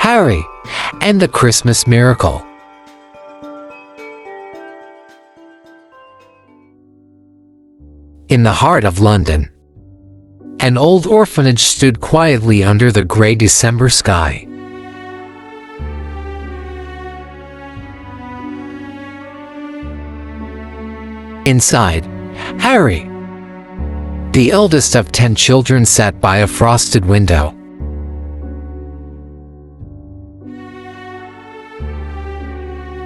Harry, and the Christmas Miracle. In the heart of London, an old orphanage stood quietly under the grey December sky. Inside, Harry, the eldest of 10 children, sat by a frosted window.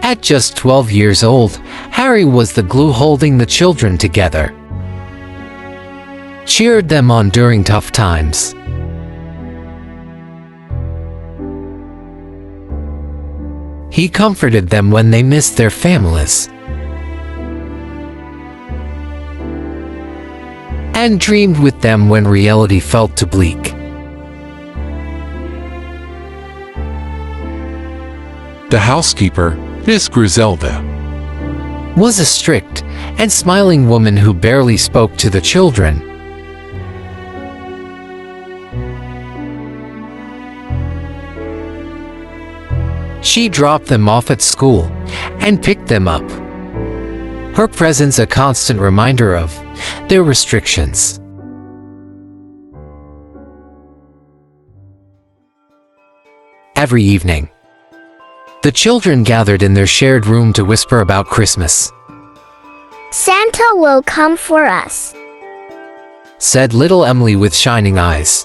At just 12 years old, Harry was the glue holding the children together, cheered them on during tough times. He comforted them when they missed their families, and dreamed with them when reality felt too bleak. The housekeeper, Miss Griselda, was a strict and smiling woman who barely spoke to the children. She dropped them off at school and picked them up, her presence a constant reminder of their restrictions. Every evening, the children gathered in their shared room to whisper about Christmas. "Santa will come for us," said little Emily with shining eyes.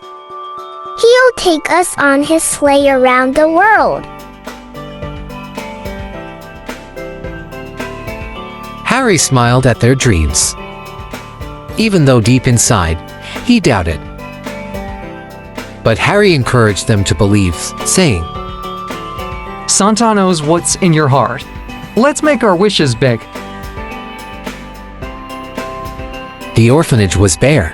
"He'll take us on his sleigh around the world." Harry smiled at their dreams, even though deep inside, he doubted. But Harry encouraged them to believe, saying, Santa knows what's in your heart. Let's make our wishes big. The orphanage was bare,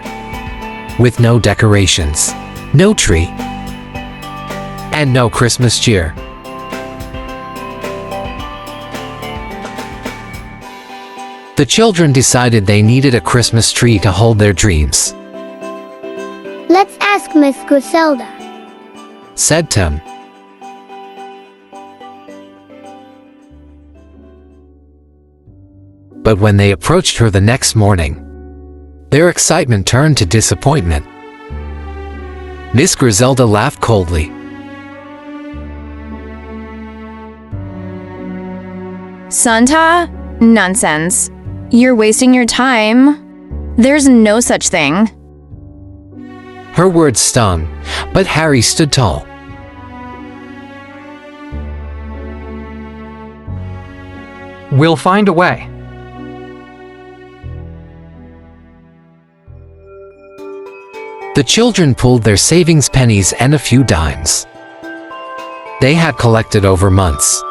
with no decorations, no tree, and no Christmas cheer. The children decided they needed a Christmas tree to hold their dreams, "Let's ask Miss Griselda," said Tim. But when they approached her the next morning, their excitement turned to disappointment. Miss Griselda laughed coldly. "Santa? Nonsense. You're wasting your time. There's no such thing." Her words stung, but Harry stood tall. We'll find a way. The children pulled their savings pennies and a few dimes they had collected over months.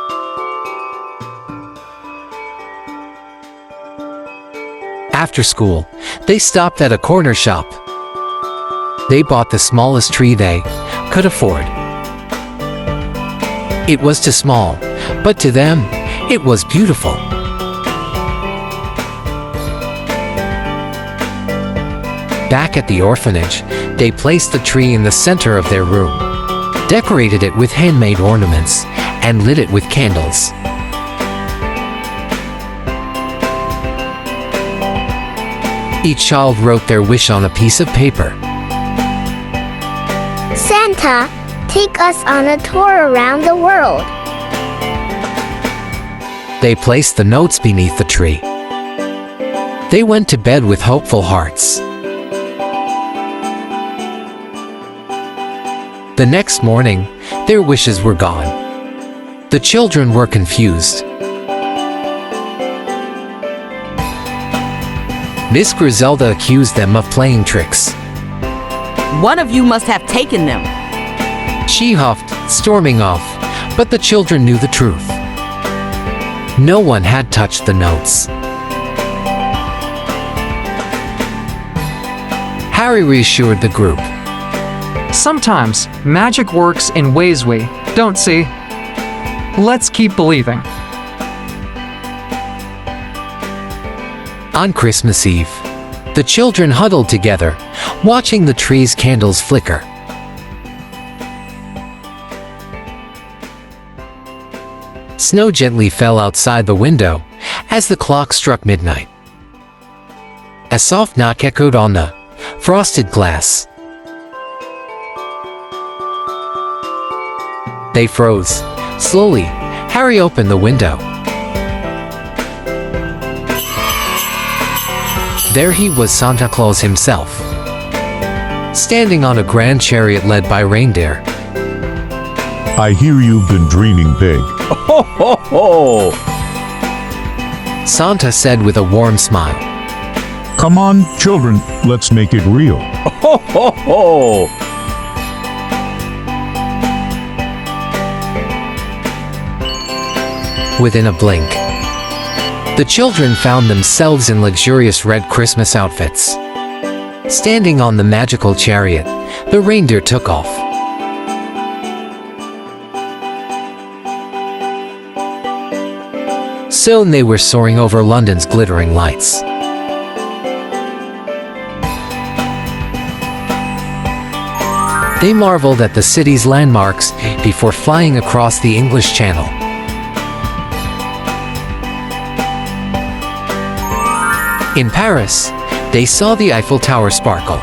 After school, they stopped at a corner shop. They bought the smallest tree they could afford. It was too small, but to them, it was beautiful. Back at the orphanage, they placed the tree in the center of their room, decorated it with handmade ornaments, and lit it with candles. Each child wrote their wish on a piece of paper. "Santa, take us on a tour around the world." They placed the notes beneath the tree. They went to bed with hopeful hearts. The next morning, their wishes were gone. The children were confused. Miss Griselda accused them of playing tricks. "One of you must have taken them." She huffed, storming off, but the children knew the truth. No one had touched the notes. Harry reassured the group. Sometimes magic works in ways we don't see. Let's keep believing. On Christmas Eve, the children huddled together, watching the tree's candles flicker. Snow gently fell outside the window as the clock struck midnight. A soft knock echoed on the frosted glass. They froze. Slowly, Harry opened the window. There he was, Santa Claus himself, standing on a grand chariot led by reindeer. I hear you've been dreaming big. Ho, ho, ho! Santa said with a warm smile. Come on, children, let's make it real. Ho, ho, ho! Within a blink, the children found themselves in luxurious red Christmas outfits. Standing on the magical chariot, the reindeer took off. Soon they were soaring over London's glittering lights. They marveled at the city's landmarks before flying across the English Channel. In Paris, they saw the Eiffel Tower sparkle.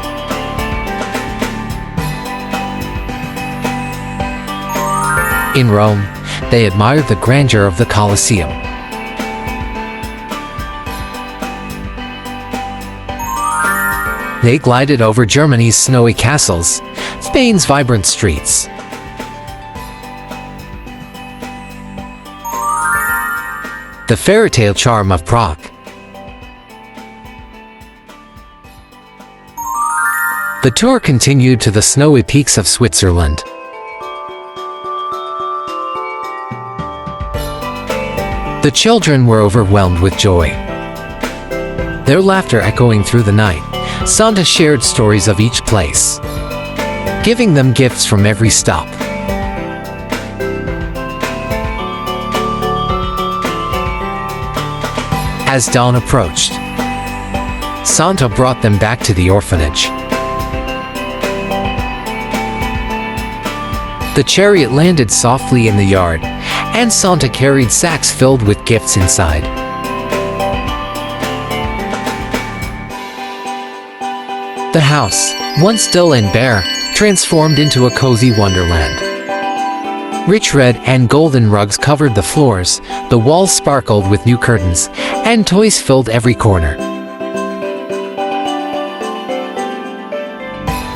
In Rome, they admired the grandeur of the Colosseum. They glided over Germany's snowy castles, Spain's vibrant streets. The fairy tale charm of Prague. The tour continued to the snowy peaks of Switzerland. The children were overwhelmed with joy. Their laughter echoing through the night, Santa shared stories of each place, giving them gifts from every stop. As dawn approached, Santa brought them back to the orphanage. The chariot landed softly in the yard, and Santa carried sacks filled with gifts inside. The house, once dull and bare, transformed into a cozy wonderland. Rich red and golden rugs covered the floors, the walls sparkled with new curtains, and toys filled every corner.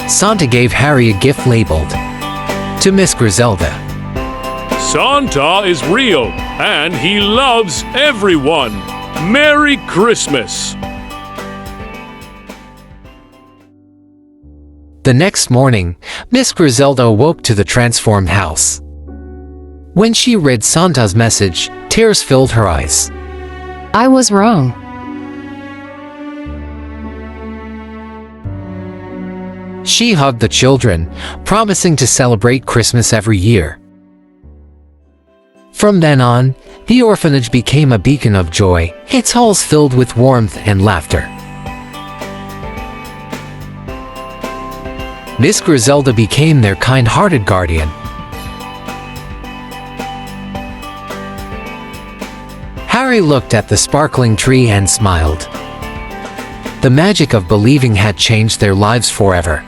Santa gave Harry a gift labeled, "To Miss Griselda." Santa is real, and he loves everyone. Merry Christmas! The next morning, Miss Griselda awoke to the transformed house. When she read Santa's message, tears filled her eyes. I was wrong. She hugged the children, promising to celebrate Christmas every year. From then on, the orphanage became a beacon of joy, its halls filled with warmth and laughter. Miss Griselda became their kind-hearted guardian. Harry looked at the sparkling tree and smiled. The magic of believing had changed their lives forever.